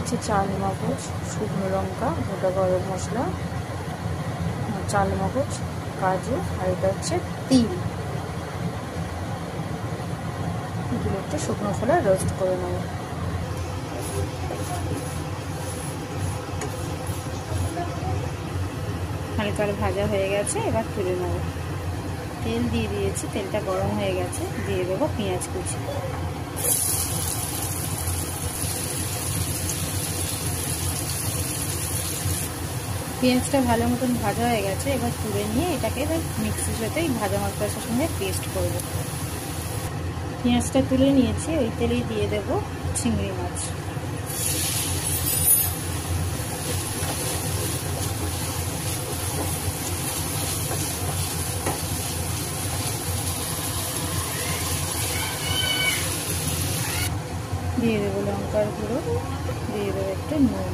দিচ্ছি চাল মগজ, শুকনো লঙ্কা, গোটা গরম মশলা, চাল মগজ, কাজু, আর এটা হচ্ছে তিল। এগুলো একটু শুকনো খোলায় রোস্ট করে নেব। হালকা ভাজা হয়ে গেছে, এবার তুলে নেব। তেল দিয়ে দিয়েছি, তেলটা গরম হয়ে গেছে, দিয়ে দেবো পেঁয়াজ কুচি। পেঁয়াজটা ভালো মতন ভাজা হয়ে গেছে, এবার তুলে নিয়ে এটাকে এবার মিক্সির সাথে ভাজা মশলার সঙ্গে পেস্ট করব। পেঁয়াজটা তুলে নিয়েছি, ওই তেলেই দিয়ে দেব চিংড়ি মাছ। দিয়ে দেবো লঙ্কার গুঁড়ো, দিয়ে দেবো একটু নুন।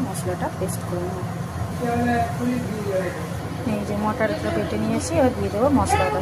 মশলাটা পেস্ট করে নেব। এই যে মটরটা বেটে নিয়েছি, এবার দিয়ে দেবো মশলাটা।